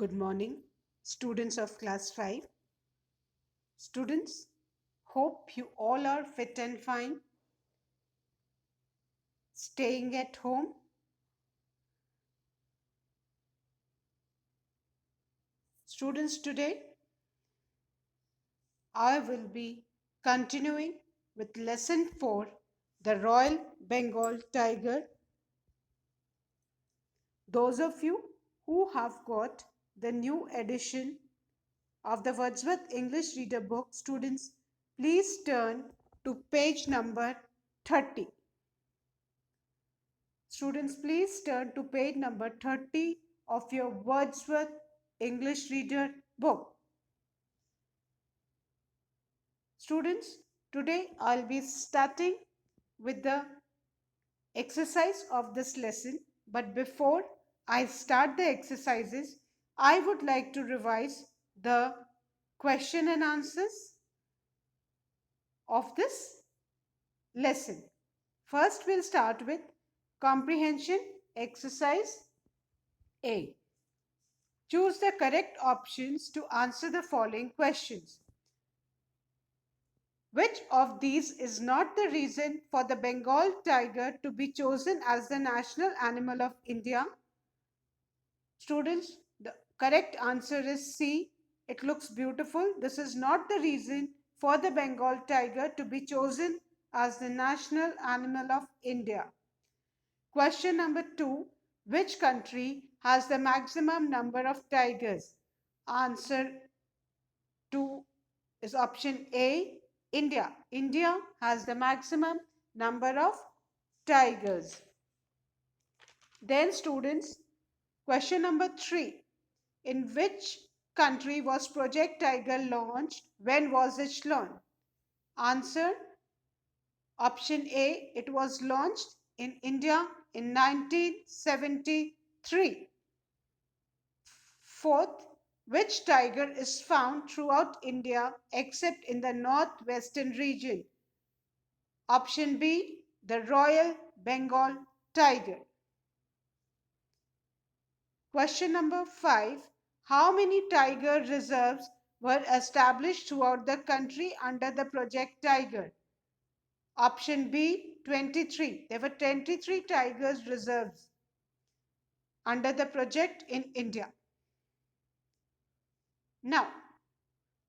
Good morning, students of class 5. Students, hope you all are fit and fine, staying at home. Students, today I will be continuing with lesson 4, the Royal Bengal Tiger. Those of you who have got the new edition of the Wordsworth English Reader book, students, please turn to page number 30. Students, please turn to page number 30 of your Wordsworth English Reader book. Students, today I'll be starting with the exercise of this lesson. But before I start the exercises, I would like to revise the question and answers of this lesson. First, we'll start with Comprehension Exercise A. Choose the correct options to answer the following questions. Which of these is not the reason for the Bengal tiger to be chosen as the national animal of India? Students, the correct answer is C. It looks beautiful. This is not the reason for the Bengal tiger to be chosen as the national animal of India. Question number 2. Which country has the maximum number of tigers? Answer 2 is option A, India. India has the maximum number of tigers. Then students, question number 3. In which country was Project Tiger launched? When was it launched? Answer option A, it was launched in India in 1973. Fourth, which tiger is found throughout India except in the northwestern region? Option B, the Royal Bengal tiger. Question number 5. How many tiger reserves were established throughout the country under the Project Tiger? Option B, 23. There were 23 tigers reserves under the project in India. Now,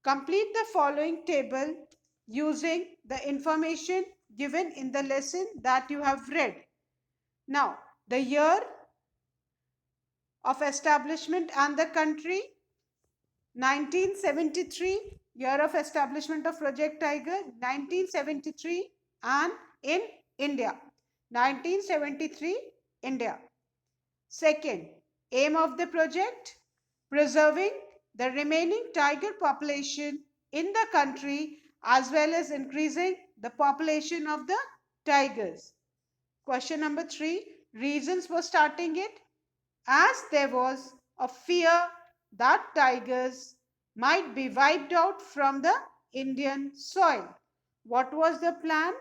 complete the following table using the information given in the lesson that you have read. Now, the year of establishment and the country, 1973, year of establishment of Project Tiger, 1973, and in India, 1973, India. Second, aim of the project, preserving the remaining tiger population in the country as well as increasing the population of the tigers. Question number 3, reasons for starting it, as there was a fear that tigers might be wiped out from the Indian soil. What was the plan?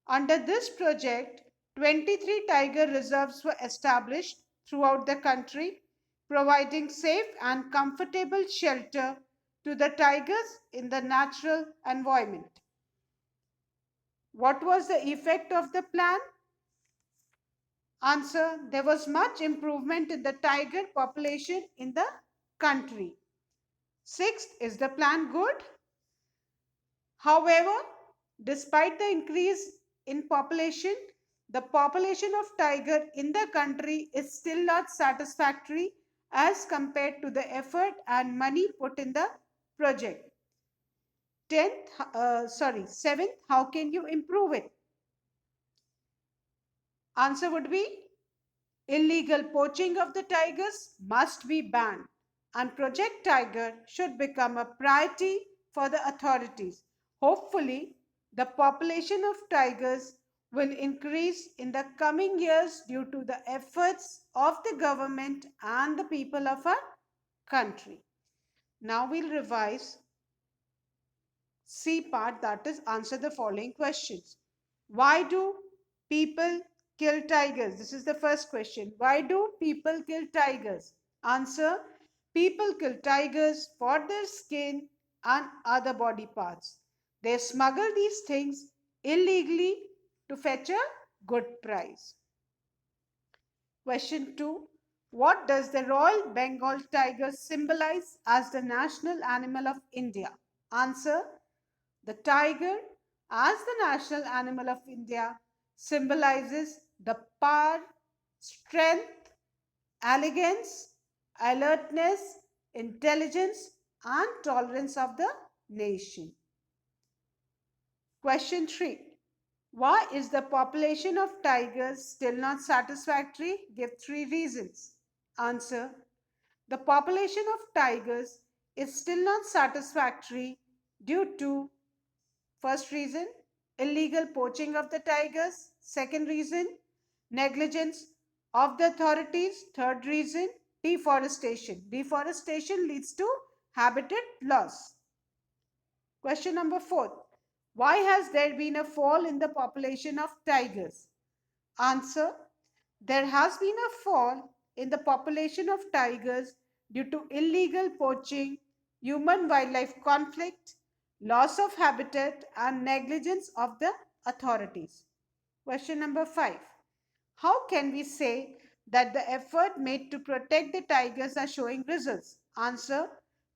Under this project, 23 tiger reserves were established throughout the country, providing safe and comfortable shelter to the tigers in the natural environment. What was the effect of the plan? Answer, there was much improvement in the tiger population in the country. Sixth, is the plan good? However, despite the increase in population, the population of tiger in the country is still not satisfactory as compared to the effort and money put in the project. Seventh, how can you improve it? Answer would be illegal poaching of the tigers must be banned, and Project Tiger should become a priority for the authorities. Hopefully, the population of tigers will increase in the coming years due to the efforts of the government and the people of our country. Now we'll revise C part, that is answer the following questions. Why do people kill tigers? This is the first question. Why do people kill tigers? Answer, People kill tigers for their skin and other body parts. They smuggle these things illegally to fetch a good price. Question 2. What does the Royal Bengal tiger symbolize as the national animal of India? Answer. The tiger, as the national animal of India, symbolizes the power, strength, elegance, alertness, intelligence, and tolerance of the nation. Question 3. Why is the population of tigers still not satisfactory? Give 3 reasons. Answer. The population of tigers is still not satisfactory due to: first reason, illegal poaching of the tigers. Second reason, negligence of the authorities. Third reason, deforestation. Deforestation leads to habitat loss. Question number 4. Why has there been a fall in the population of tigers? Answer. There has been a fall in the population of tigers due to illegal poaching, human-wildlife conflict, loss of habitat, and negligence of the authorities. Question number 5. How can we say that the effort made to protect the tigers are showing results? Answer.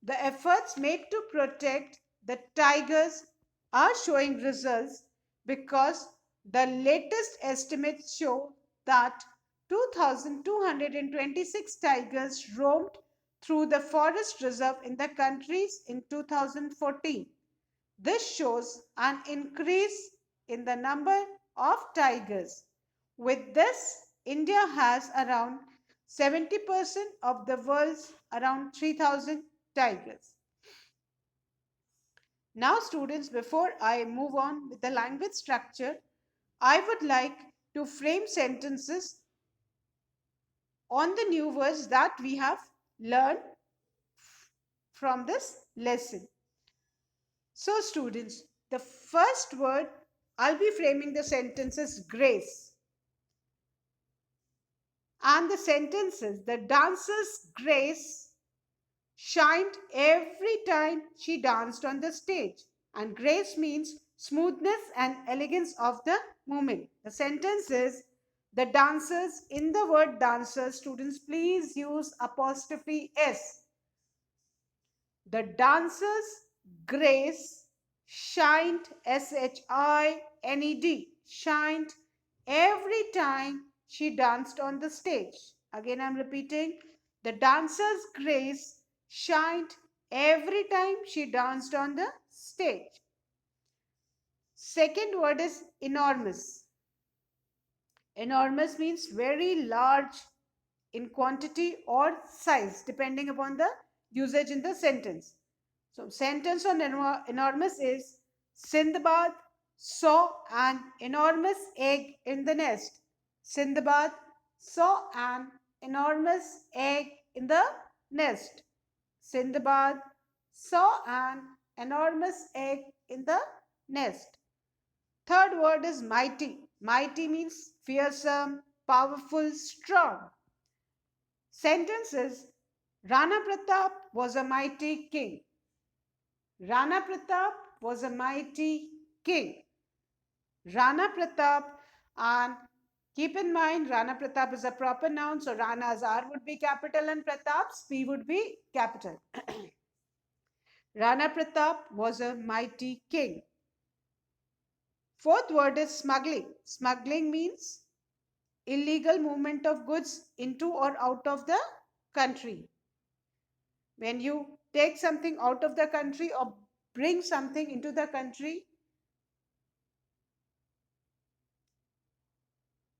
The efforts made to protect the tigers are showing results because the latest estimates show that 2,226 tigers roamed through the forest reserve in the countries in 2014. This shows an increase in the number of tigers. With this, India has around 70% of the world's around 3,000 tigers. Now, students, before I move on with the language structure, I would like to frame sentences on the new words that we have learned from this lesson. So, students, the first word I'll be framing the sentence as grace. And the sentence is: the dancer's grace shined every time she danced on the stage. And grace means smoothness and elegance of the movement. The sentence is: the dancers. In the word dancers, students, please use apostrophe S. The dancer's grace shined, SHINED, shined every time she danced on the stage. Again, I'm repeating. The dancer's grace shined every time she danced on the stage. Second word is enormous. Enormous means very large in quantity or size, depending upon the usage in the sentence. So, sentence on enormous is: Sindbad saw an enormous egg in the nest. Sindbad saw an enormous egg in the nest. Sindbad saw an enormous egg in the nest. Third word is mighty. Mighty means fearsome, powerful, strong. Sentence is: Rana Pratap was a mighty king. Rana Pratap was a mighty king. Rana Pratap, and keep in mind Rana Pratap is a proper noun, so Rana's R would be capital and Pratap's P would be capital. Rana Pratap was a mighty king. Fourth word is smuggling. Smuggling means illegal movement of goods into or out of the country. When you take something out of the country or bring something into the country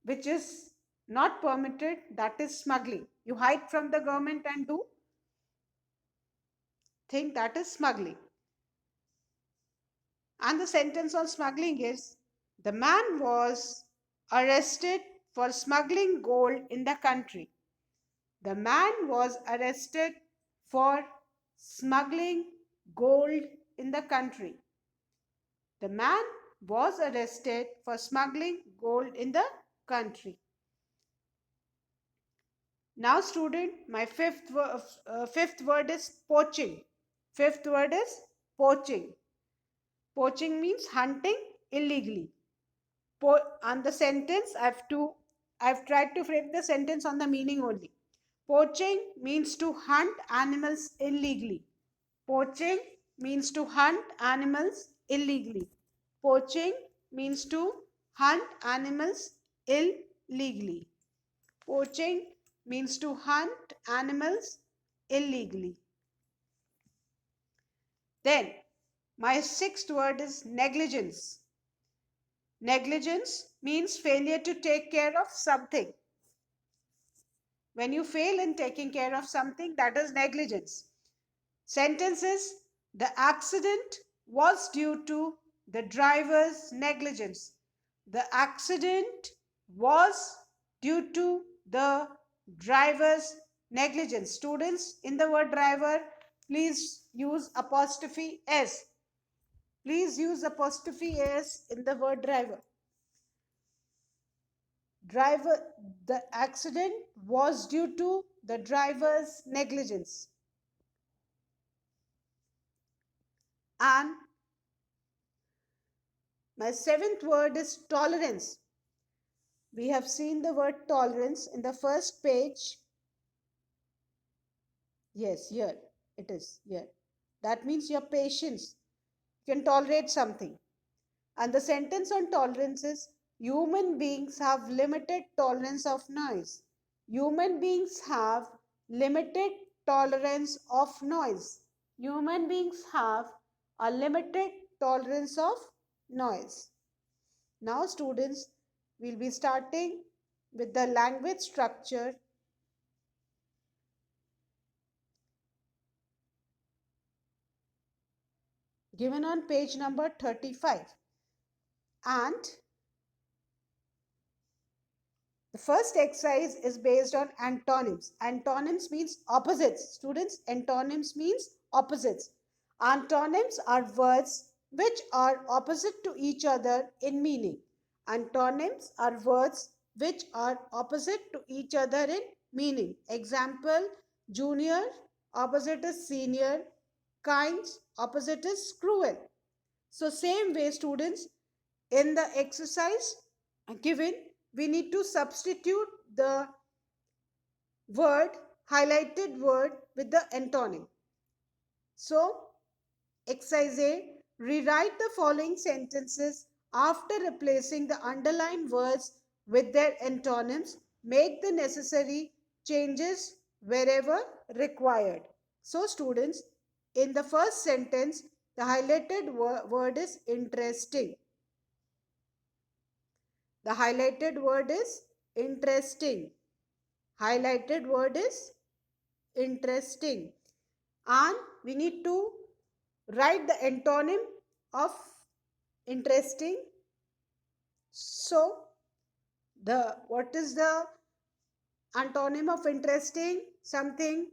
which is not permitted, that is smuggling. You hide from the government and do think that is smuggling. And the sentence on smuggling is: the man was arrested for smuggling gold in the country. The man was arrested for smuggling gold in the country. The man was arrested for smuggling gold in the country. Now student, my fifth word is poaching. Fifth word is poaching. Poaching means hunting illegally. And the sentence, I've tried to frame the sentence on the meaning only. Poaching means to hunt animals illegally. Poaching means to hunt animals illegally. Poaching means to hunt animals illegally. Poaching means to hunt animals illegally. Then, my sixth word is negligence. Negligence means failure to take care of something. When you fail in taking care of something, that is negligence. Sentence is, the accident was due to the driver's negligence. The accident was due to the driver's negligence. Students, in the word driver, please use apostrophe S. Please use apostrophe S in the word driver. The accident was due to the driver's negligence. And my seventh word is tolerance. We have seen the word tolerance in the first page. Yes, here it is. Here. That means your patience. You can tolerate something. And the sentence on tolerance is, human beings have limited tolerance of noise. Human beings have limited tolerance of noise. Human beings have a limited tolerance of noise. Now students, we'll be starting with the language structure. Given on page number 35. And the first exercise is based on antonyms. Antonyms means opposites. Students, antonyms means opposites. Antonyms are words which are opposite to each other in meaning. Antonyms are words which are opposite to each other in meaning. Example, junior, opposite is senior. Kind, opposite is cruel. So same way students, in the exercise given, we need to substitute the word, highlighted word with the antonym. So, exercise A, rewrite the following sentences after replacing the underlined words with their antonyms. Make the necessary changes wherever required. So, students, in the first sentence, the highlighted word is interesting. The highlighted word is interesting. Highlighted word is interesting. And we need to write the antonym of interesting. So, what is the antonym of interesting? Something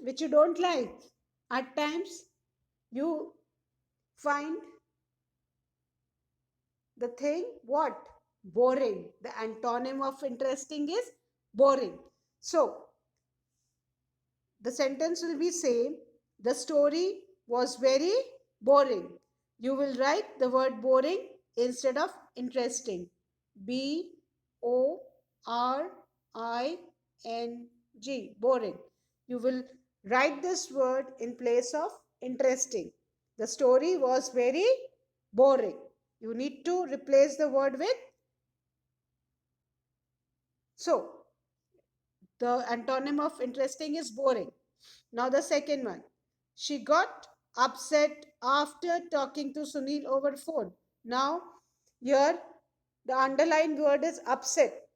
which you don't like. At times, you find the thing what? Boring. The antonym of interesting is boring. So, the sentence will be same. The story was very boring. You will write the word boring instead of interesting. B-O-R-I-N-G. Boring. You will write this word in place of interesting. The story was very boring. You need to replace the word with. So, the antonym of interesting is boring. Now the second one. She got upset after talking to Sunil over phone. Now here the underlined word is upset.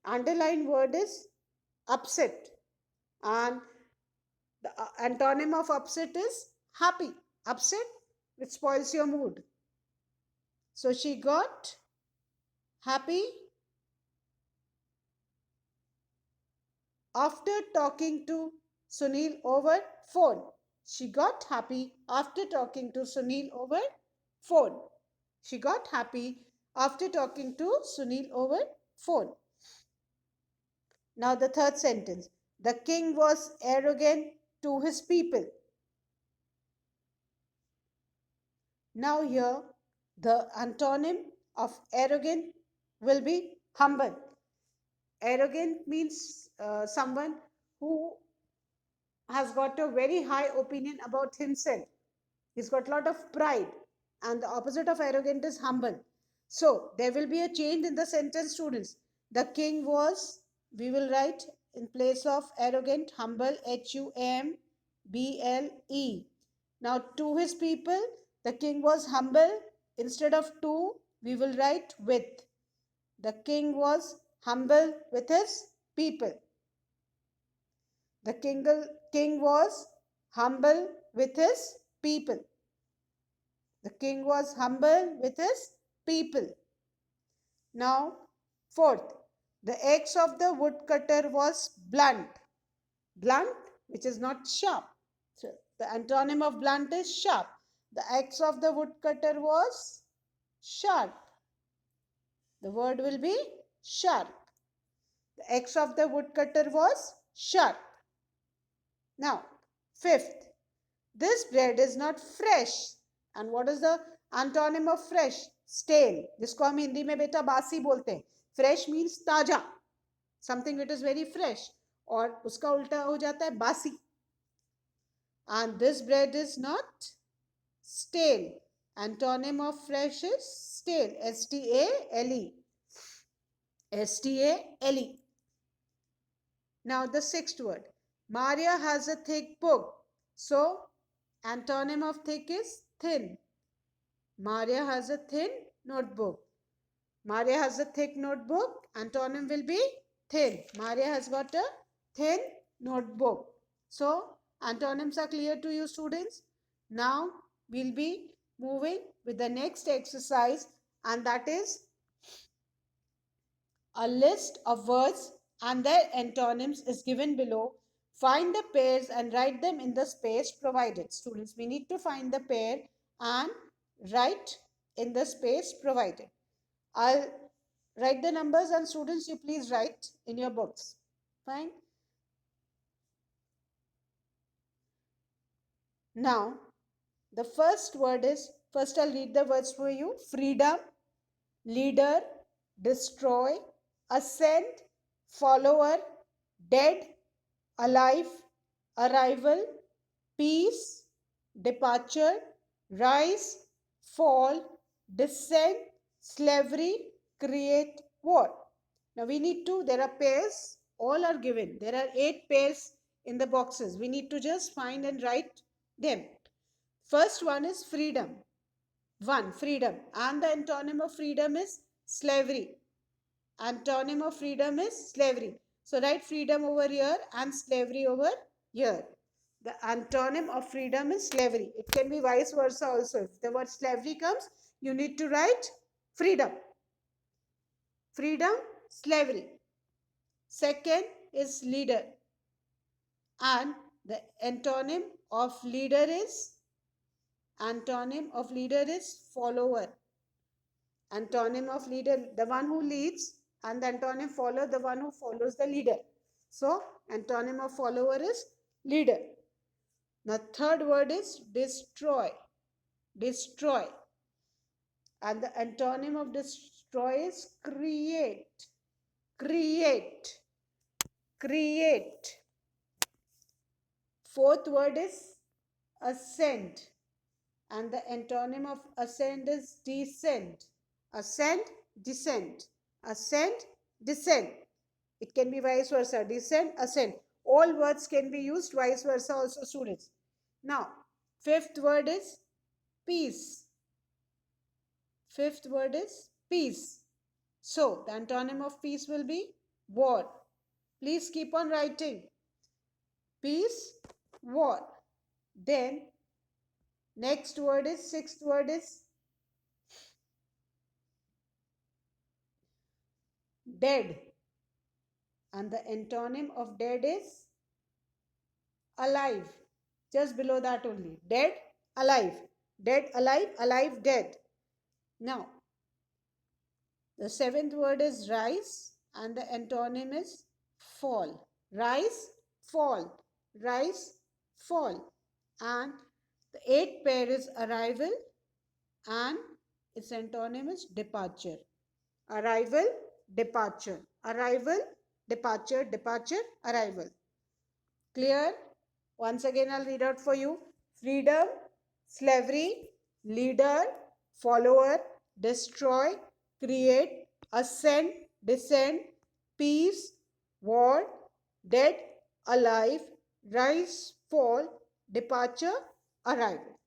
Underlined word is upset. And the antonym of upset is happy. Upset, which spoils your mood. So she got happy after talking to Sunil over phone. She got happy after talking to Sunil over phone. She got happy after talking to Sunil over phone. Now the third sentence. The king was arrogant to his people. Now here the antonym of arrogant will be humble. Arrogant means someone who has got a very high opinion about himself. He's got a lot of pride. And the opposite of arrogant is humble. So there will be a change in the sentence, students. The king was, we will write in place of arrogant, humble, Humble. Now to his people, the king was humble. Instead of to, we will write with. The king was humble with his people. The king was humble with his people. The king was humble with his people. Now, fourth, the axe of the woodcutter was blunt. Blunt, which is not sharp. So, the antonym of blunt is sharp. The axe of the woodcutter was sharp. The word will be sharp. The axe of the woodcutter was sharp. Now, fifth, this bread is not fresh. And what is the antonym of fresh? Stale. जिसको हम हिंदी में बेटा बासी बोलते हैं. Fresh means ताजा. Something that is very fresh. और उसका उल्टा हो जाता है बासी. And this bread is not stale. Antonym of fresh is stale. S-T-A-L-E. S-T-A-L-E. Now the sixth word. Maria has a thick book. So, antonym of thick is thin. Maria has a thin notebook. Maria has a thick notebook. Antonym will be thin. Maria has got a thin notebook. So, antonyms are clear to you, students. Now, we'll be moving with the next exercise, and that is a list of words and their antonyms is given below. Find the pairs and write them in the space provided. Students, we need to find the pair and write in the space provided. I'll write the numbers and students, you please write in your books. Fine. Now, the first word is, first I'll read the words for you. Freedom, leader, destroy, ascend, follower, dead, alive, arrival, peace, departure, rise, fall, descend, slavery, create, war. Now we need to, there are pairs, all are given. There are 8 pairs in the boxes. We need to just find and write them. First one is freedom. One, freedom. And the antonym of freedom is slavery. Antonym of freedom is slavery. So write freedom over here and slavery over here. The antonym of freedom is slavery. It can be vice versa also. If the word slavery comes, you need to write freedom. Freedom, slavery. Second is leader. And the antonym of leader is follower. Antonym of leader, the one who leads, and the antonym follower, the one who follows the leader. So, antonym of follower is leader. Now, third word is destroy. Destroy. And the antonym of destroy is create. Create. Create. Fourth word is ascend. And the antonym of ascend is descend. Ascend, descend. Ascend, descend. It can be vice versa. Descend, ascend. All words can be used vice versa also, students. Now, fifth word is peace. Fifth word is peace. So, the antonym of peace will be war. Please keep on writing. Peace, war. Then, next word is, sixth word is dead. And the antonym of dead is alive. Just below that only. Dead, alive. Dead, alive, alive, dead. Now, the seventh word is rise and the antonym is fall. Rise, fall. Rise, fall. And the eighth pair is arrival and its antonym is departure. Arrival, departure. Arrival, departure, departure, arrival. Clear? Once again, I'll read out for you. Freedom, slavery, leader, follower, destroy, create, ascend, descend, peace, war, dead, alive, rise, fall, departure, arrival.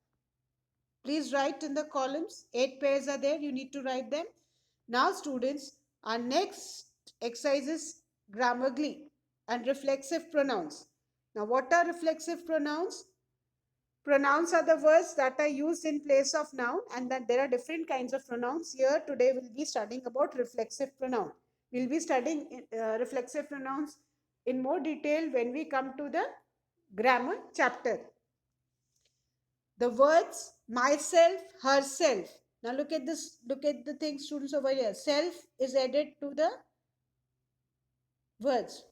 Please write in the columns. 8 pairs are there. You need to write them. Now, students, our next exercise is Grammarly and reflexive pronouns. Now, what are reflexive pronouns? Pronouns are the words that are used in place of noun, and that there are different kinds of pronouns. Here today we'll be studying about reflexive pronoun. We'll be studying reflexive pronouns in more detail when we come to the grammar chapter. The words myself, herself. Now look at this, look at the thing, students, over here. Self is added to the words.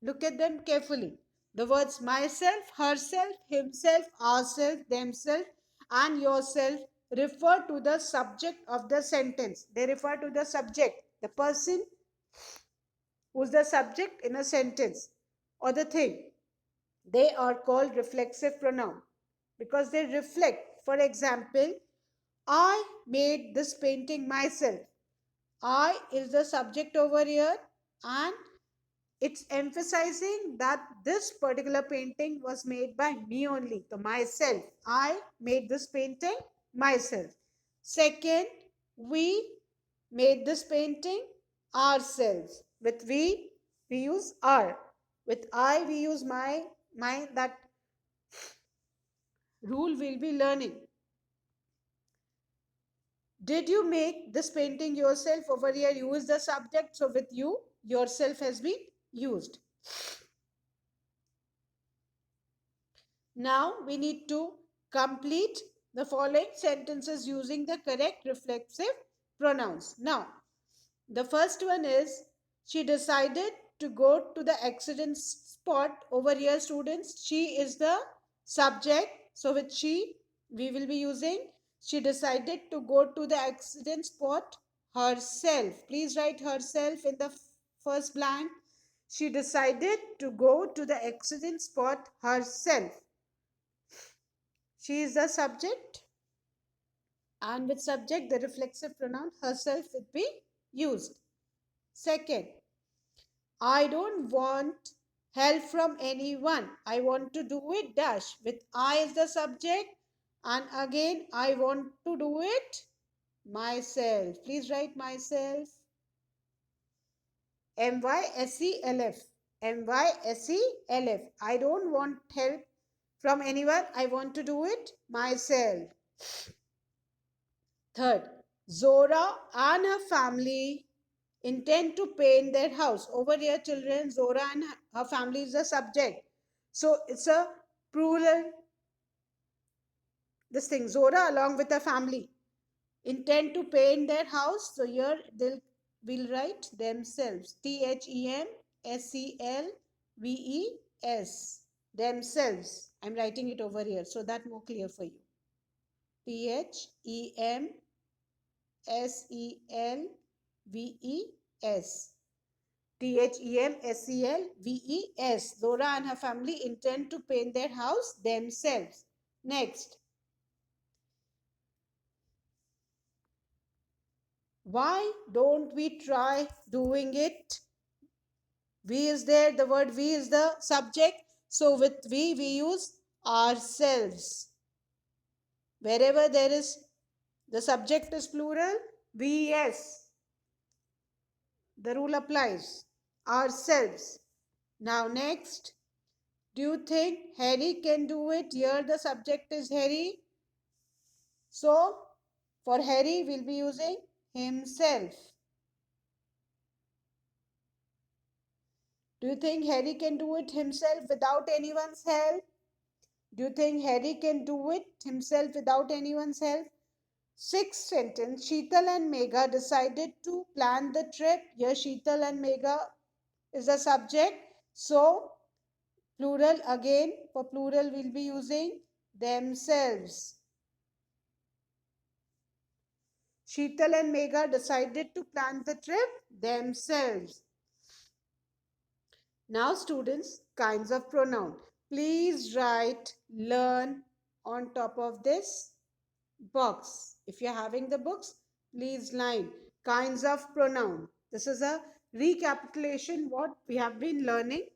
Look at them carefully. The words myself, herself, himself, ourself, themselves, and yourself refer to the subject of the sentence. They refer to the subject, the person who's the subject in a sentence or the thing. They are called reflexive pronoun because they reflect. For example, I made this painting myself. I is the subject over here, and it's emphasizing that this particular painting was made by me only. So myself. I made this painting myself. Second, we made this painting ourselves. With we use our. With I, we use my. That rule we'll be learning. Did you make this painting yourself? Over here, use the subject. So with you, yourself has been used. Now we need to complete the following sentences using the correct reflexive pronouns. Now, the first one is, she decided to go to the accident spot. Over here, students, she is the subject. So with she, we will be using, she decided to go to the accident spot herself. Please write herself in the first blank. She decided to go to the accident spot herself. She is the subject, and with subject, the reflexive pronoun herself would be used. Second, I don't want help from anyone. I want to do it dash. With I is the subject, and again I want to do it myself. Please write myself. MYSELF. MYSELF. I don't want help from anyone. I want to do it myself. Third, Zora and her family intend to paint their house. Over here, children, Zora and her family is the subject. So it's a plural. This thing, Zora along with her family intend to paint their house. So here they'll will write themselves. THEMSELVES. Themselves. I'm writing it over here so that more clear for you. THEMSELVES. THEMSELVES. Zora and her family intend to paint their house themselves. Next. Why don't we try doing it? We is there. The word we is the subject. So with we use ourselves. Wherever there is, the subject is plural, VS. The rule applies. Ourselves. Now next. Do you think Harry can do it? Here the subject is Harry. So for Harry we'll be using himself. Do you think Harry can do it himself without anyone's help? Do you think Harry can do it himself without anyone's help? Sixth sentence, Sheetal and Megha decided to plan the trip. Here Sheetal and Megha is the subject. So, plural again, for plural we'll be using themselves. Sheetal and Megha decided to plan the trip themselves. Now, students, kinds of pronoun. Please write learn on top of this box. If you're having the books, please line kinds of pronoun. This is a recapitulation what we have been learning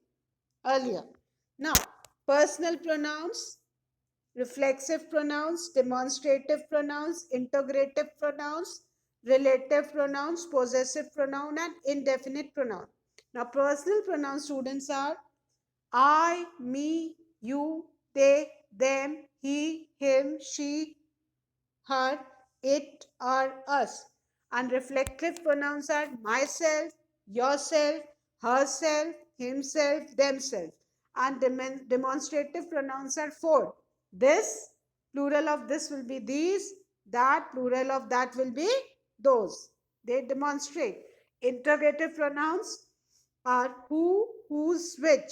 earlier. Now, personal pronouns, reflexive pronouns, demonstrative pronouns, integrative pronouns, relative pronouns, possessive pronoun, and indefinite pronoun. Now, personal pronouns, students, are I, me, you, they, them, he, him, she, her, it, or us. And reflective pronouns are myself, yourself, herself, himself, themselves. And demonstrative pronouns are four. This, plural of this will be these, that, plural of that will be those. They demonstrate. Interrogative pronouns are who, whose, which.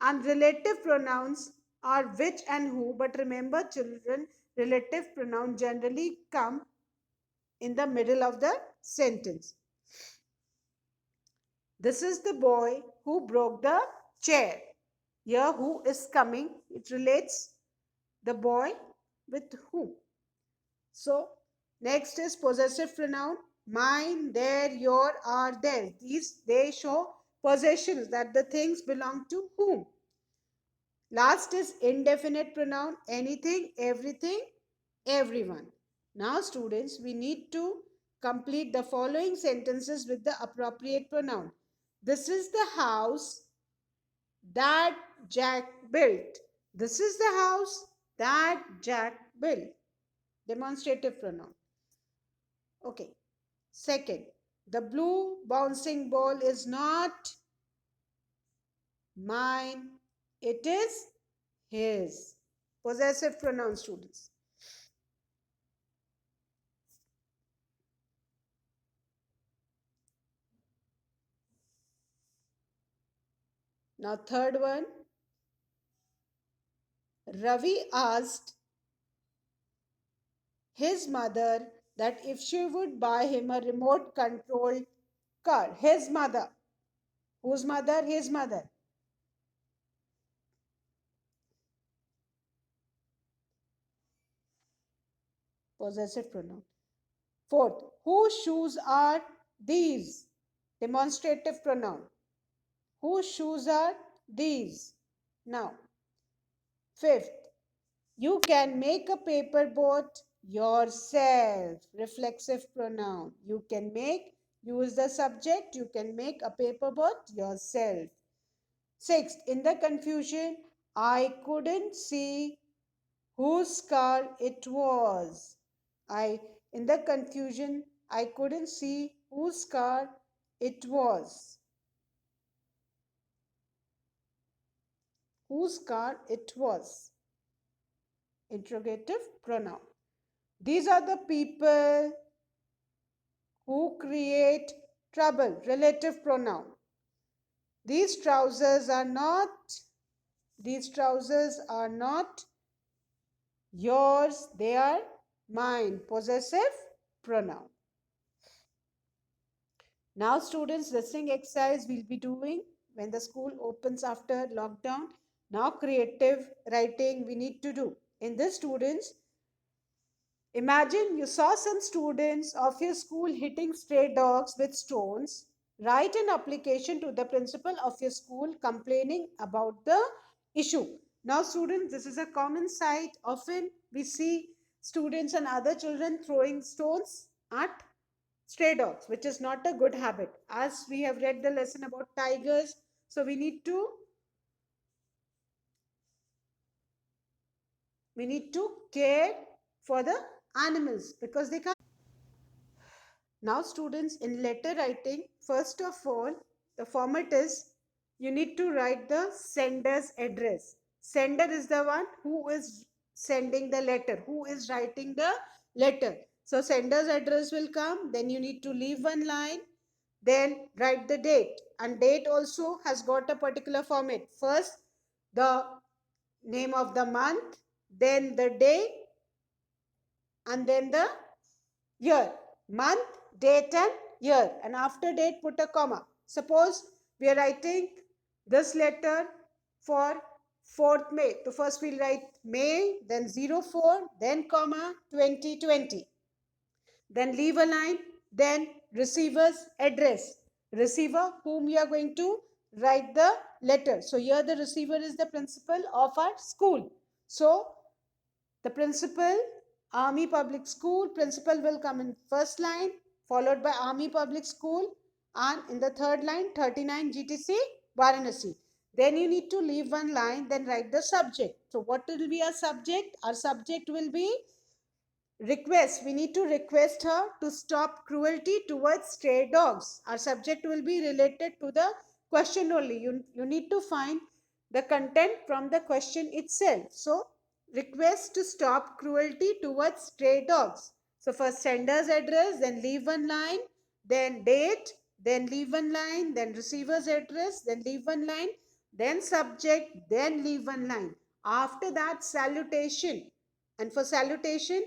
And relative pronouns are which and who, but remember children, relative pronouns generally come in the middle of the sentence. This is the boy who broke the chair. Here who is coming, it relates the boy with who. So next is possessive pronoun. Mine, their, your, are, their. These, they show possessions, that the things belong to whom. Last is indefinite pronoun, anything, everything, everyone. Now, students, we need to complete the following sentences with the appropriate pronoun. This is the house that Jack built. This is the house that Jack built. Demonstrative pronoun. Okay. Second, the blue bouncing ball is not mine, it is his. Possessive pronoun, students. Now, third one, Ravi asked his mother that if she would buy him a remote controlled car. His mother. Whose mother? His mother. Possessive pronoun. Fourth, whose shoes are these? Demonstrative pronoun. Whose shoes are these? Now, fifth, you can make a paper boat yourself. Reflexive pronoun. You can make, use the subject, you can make a paper boat yourself. Sixth, in the confusion, I couldn't see whose car it was. In the confusion, I couldn't see whose car it was. Whose car it was. Interrogative pronoun. These are the people who create trouble. Relative pronoun. These trousers are not, these trousers are not yours, they are mine. Possessive pronoun. Now, students, listening exercise we'll be doing when the school opens after lockdown. Now, creative writing we need to do. In this, students, imagine you saw some students of your school hitting stray dogs with stones. Write an application to the principal of your school complaining about the issue. Now, students, this is a common sight. Often we see students and other children throwing stones at stray dogs, which is not a good habit. As we have read the lesson about tigers, so we need to care for the animals because they can't. Now, students, in letter writing, first of all, the format is you need to write the sender's address. Sender is the one who is sending the letter, who is writing the letter. So, sender's address will come, then you need to leave one line. then write the date. And date also has got a particular format. First, the name of the month, then the day, and then the year. Month, date, and year. And after date, put a comma. Suppose we are writing this letter for 4th May. So first we'll write May, then 04, then comma 2020. Then leave a line, then receiver's address. Receiver whom you are going to write the letter. So here the receiver is the principal of our school. So the principal, Army Public School, principal will come in first line, followed by Army Public School, and in the third line, 39 GTC, Varanasi. Then you need to leave one line, then write the subject. So what will be our subject? Our subject will be request. We need to request her to stop cruelty towards stray dogs. Our subject will be related to the question only. You need to find the content from the question itself. So, request to stop cruelty towards stray dogs. So, first sender's address, then leave one line, then date, then leave one line, then receiver's address, then leave one line, then subject, then leave one line. After that, salutation. And for salutation,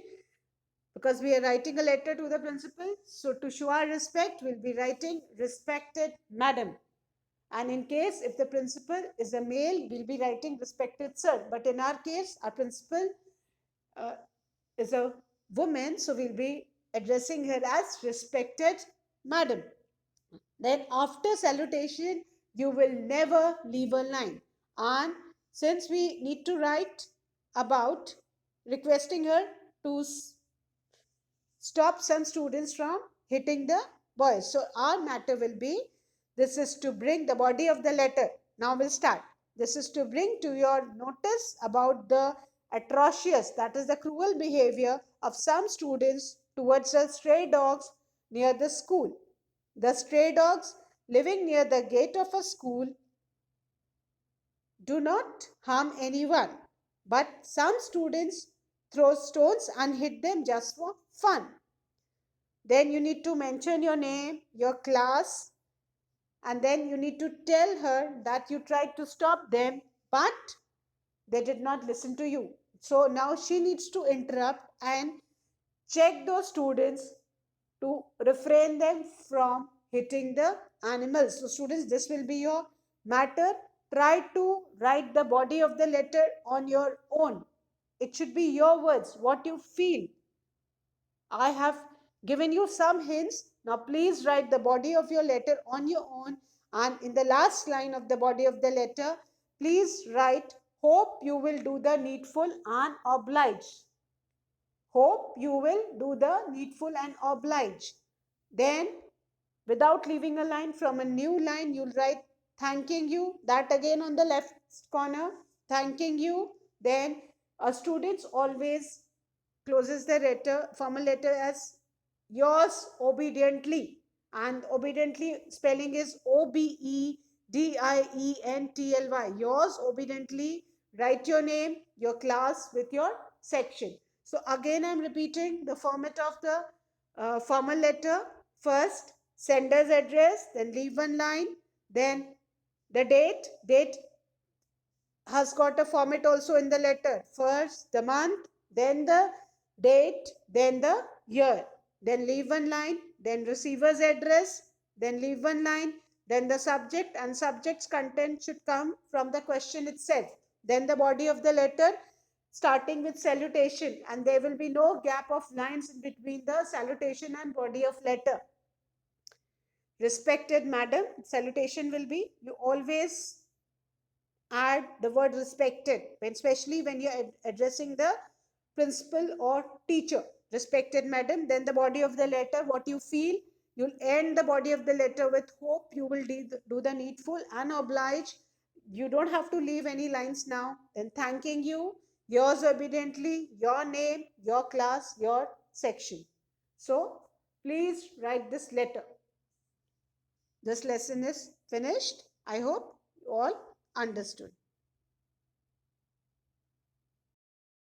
because we are writing a letter to the principal, so to show our respect, we'll be writing respected madam. And in case if the principal is a male, we'll be writing respected sir. But in our case, our principal uh, is a woman, so we'll be addressing her as respected madam. Then after salutation, you will never leave a line. And since we need to write about requesting her to stop some students from hitting the boys. So our matter will be, this is to bring the body of the letter. Now we'll start. This is to bring to your notice about the atrocious, that is the cruel behavior of some students towards the stray dogs near the school. The stray dogs living near the gate of a school do not harm anyone, but some students throw stones and hit them just for fun. Then you need to mention your name, your class, and then you need to tell her that you tried to stop them, but they did not listen to you. So now she needs to interrupt and check those students to refrain them from hitting the animals. So students, this will be your matter. Try to write the body of the letter on your own. It should be your words, what you feel. I have given you some hints. Now please write the body of your letter on your own, and in the last line of the body of the letter, please write, hope you will do the needful and oblige. Hope you will do the needful and oblige. Then without leaving a line, from a new line you'll write thanking you, that again on the left corner, thanking you. Then a students always closes the letter, formal letter as yours obediently, and obediently spelling is OBEDIENTLY, yours obediently. Write your name, your class with your section. So again I'm repeating the format of the formal letter. First sender's address, then leave one line, then the date has got a format also in the letter. First the month, then the date, then the year, then leave one line, then receiver's address, then leave one line, then the subject, and subject's content should come from the question itself. Then the body of the letter starting with salutation, and there will be no gap of lines in between the salutation and body of letter. Respected madam, salutation will be, you always add the word respected, especially when you're addressing the principal or teacher. Respected madam, then the body of the letter, what you feel, you'll end the body of the letter with hope you will do the needful and oblige. You don't have to leave any lines now. Then thanking you, yours obediently, your name, your class, your section. So please write this letter. This lesson is finished. I hope you all understood.